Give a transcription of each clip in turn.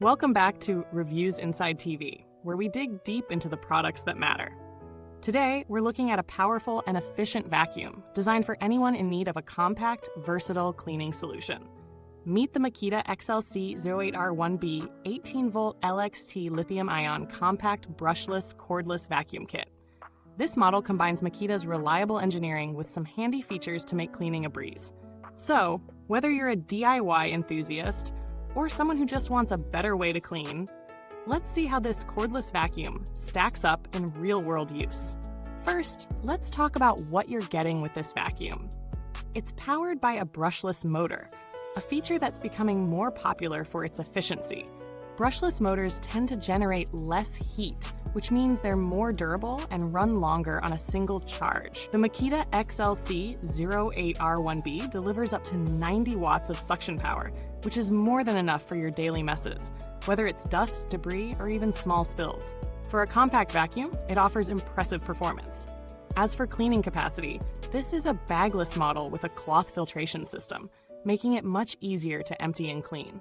Welcome back to Reviewsinside TV, where we dig deep into the products that matter. Today, we're looking at a powerful and efficient vacuum designed for anyone in need of a compact, versatile cleaning solution. Meet the Makita XLC08R1B 18-volt LXT Lithium-ion compact brushless cordless vacuum kit. This model combines Makita's reliable engineering with some handy features to make cleaning a breeze. So, whether you're a DIY enthusiast or someone who just wants a better way to clean, let's see how this cordless vacuum stacks up in real-world use. First, let's talk about what you're getting with this vacuum. It's powered by a brushless motor, a feature that's becoming more popular for its efficiency. Brushless motors tend to generate less heat, which means they're more durable and run longer on a single charge. The Makita XLC08R1B delivers up to 90 watts of suction power, which is more than enough for your daily messes, whether it's dust, debris, or even small spills. For a compact vacuum, it offers impressive performance. As for cleaning capacity, this is a bagless model with a cloth filtration system, making it much easier to empty and clean.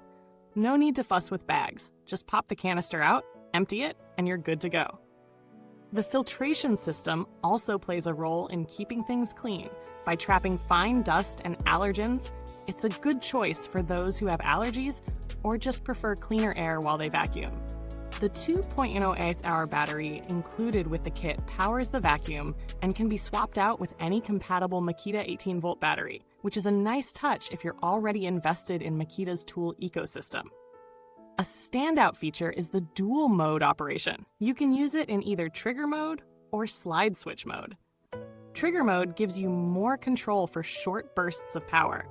No need to fuss with bags. Just pop the canister out, empty it, and you're good to go. The filtration system also plays a role in keeping things clean. By trapping fine dust and allergens, it's a good choice for those who have allergies or just prefer cleaner air while they vacuum. The 2.0 battery included with the kit powers the vacuum and can be swapped out with any compatible Makita 18-volt battery, which is a nice touch if you're already invested in Makita's tool ecosystem. A standout feature is the dual mode operation. You can use it in either trigger mode or slide switch mode. Trigger mode gives you more control for short bursts of power,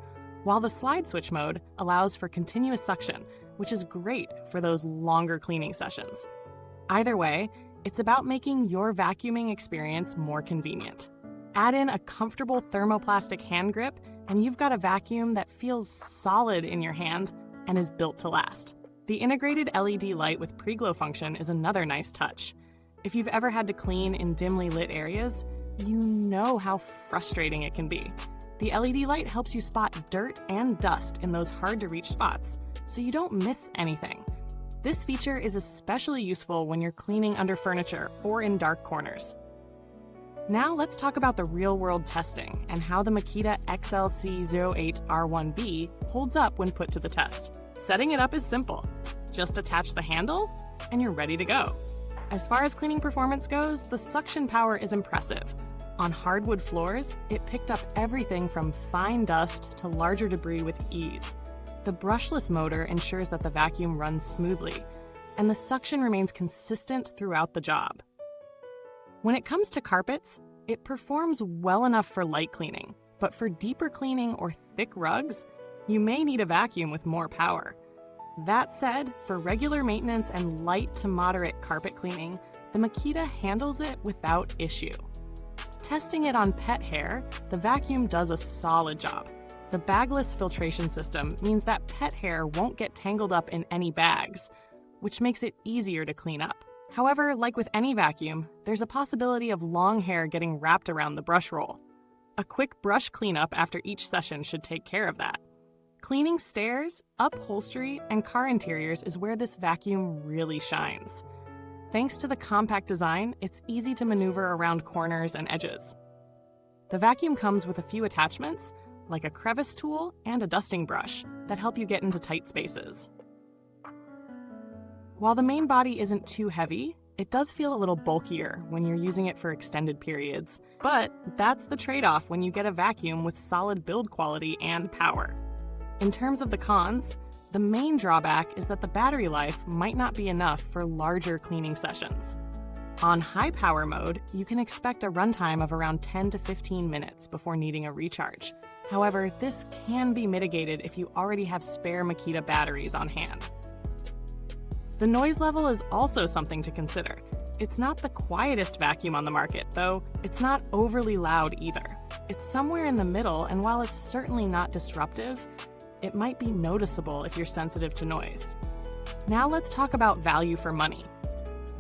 while the slide switch mode allows for continuous suction, which is great for those longer cleaning sessions. Either way, it's about making your vacuuming experience more convenient. Add in a comfortable thermoplastic hand grip, and you've got a vacuum that feels solid in your hand and is built to last. The integrated LED light with Preglow function is another nice touch. If you've ever had to clean in dimly lit areas, you know how frustrating it can be. The LED light helps you spot dirt and dust in those hard-to-reach spots, so you don't miss anything. This feature is especially useful when you're cleaning under furniture or in dark corners. Now let's talk about the real-world testing and how the Makita XLC08R1B holds up when put to the test. Setting it up is simple. Just attach the handle, and you're ready to go. As far as cleaning performance goes, the suction power is impressive. On hardwood floors, it picked up everything from fine dust to larger debris with ease. The brushless motor ensures that the vacuum runs smoothly, and the suction remains consistent throughout the job. When it comes to carpets, it performs well enough for light cleaning, but for deeper cleaning or thick rugs, you may need a vacuum with more power. That said, for regular maintenance and light to moderate carpet cleaning, the Makita handles it without issue. Testing it on pet hair, the vacuum does a solid job. The bagless filtration system means that pet hair won't get tangled up in any bags, which makes it easier to clean up. However, like with any vacuum, there's a possibility of long hair getting wrapped around the brush roll. A quick brush cleanup after each session should take care of that. Cleaning stairs, upholstery, and car interiors is where this vacuum really shines. Thanks to the compact design, it's easy to maneuver around corners and edges. The vacuum comes with a few attachments, like a crevice tool and a dusting brush, that help you get into tight spaces. While the main body isn't too heavy, it does feel a little bulkier when you're using it for extended periods. But that's the trade-off when you get a vacuum with solid build quality and power. In terms of the cons, the main drawback is that the battery life might not be enough for larger cleaning sessions. On high power mode, you can expect a runtime of around 10 to 15 minutes before needing a recharge. However, this can be mitigated if you already have spare Makita batteries on hand. The noise level is also something to consider. It's not the quietest vacuum on the market, though it's not overly loud either. It's somewhere in the middle, and while it's certainly not disruptive, it might be noticeable if you're sensitive to noise. Now let's talk about value for money.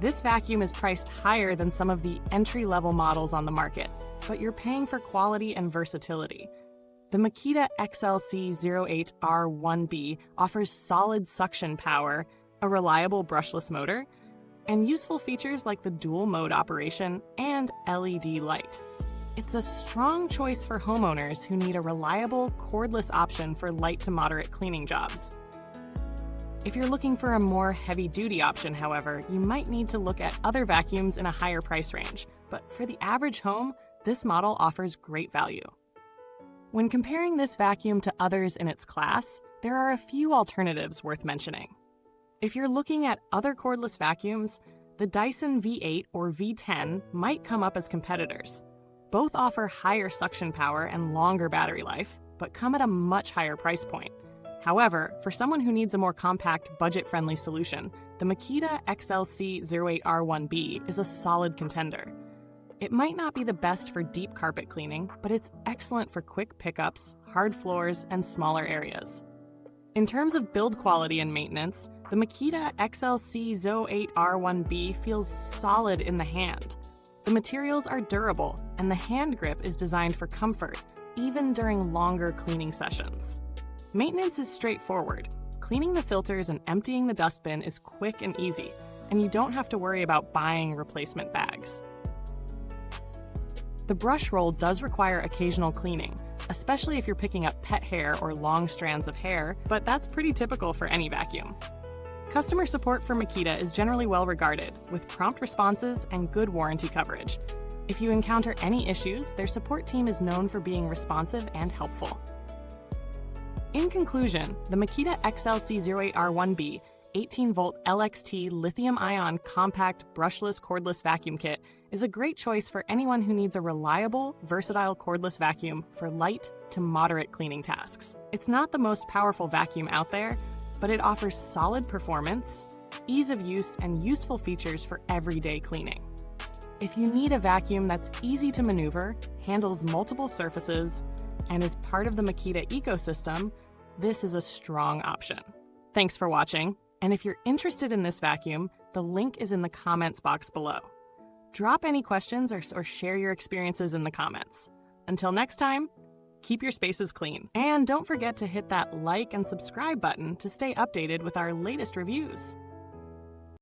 This vacuum is priced higher than some of the entry-level models on the market, but you're paying for quality and versatility. The Makita XLC08R1B offers solid suction power, a reliable brushless motor, and useful features like the dual mode operation and LED light. It's a strong choice for homeowners who need a reliable, cordless option for light to moderate cleaning jobs. If you're looking for a more heavy-duty option, however, you might need to look at other vacuums in a higher price range, but for the average home, this model offers great value. When comparing this vacuum to others in its class, there are a few alternatives worth mentioning. If you're looking at other cordless vacuums, the Dyson V8 or V10 might come up as competitors. Both offer higher suction power and longer battery life, but come at a much higher price point. However, for someone who needs a more compact, budget-friendly solution, the Makita XLC08R1B is a solid contender. It might not be the best for deep carpet cleaning, but it's excellent for quick pickups, hard floors, and smaller areas. In terms of build quality and maintenance, the Makita XLC08R1B feels solid in the hand. The materials are durable, and the hand grip is designed for comfort, even during longer cleaning sessions. Maintenance is straightforward. Cleaning the filters and emptying the dustbin is quick and easy, and you don't have to worry about buying replacement bags. The brush roll does require occasional cleaning, especially if you're picking up pet hair or long strands of hair, but that's pretty typical for any vacuum. Customer support for Makita is generally well regarded, with prompt responses and good warranty coverage. If you encounter any issues, their support team is known for being responsive and helpful. In conclusion, the Makita XLC08R1B 18-volt LXT lithium-ion compact brushless cordless vacuum kit is a great choice for anyone who needs a reliable, versatile cordless vacuum for light to moderate cleaning tasks. It's not the most powerful vacuum out there, but it offers solid performance, ease of use, and useful features for everyday cleaning. If you need a vacuum that's easy to maneuver, handles multiple surfaces, and is part of the Makita ecosystem, this is a strong option. Thanks for watching, and if you're interested in this vacuum, the link is in the comments box below. Drop any questions or share your experiences in the comments. Until next time, keep your spaces clean. And don't forget to hit that like and subscribe button to stay updated with our latest reviews.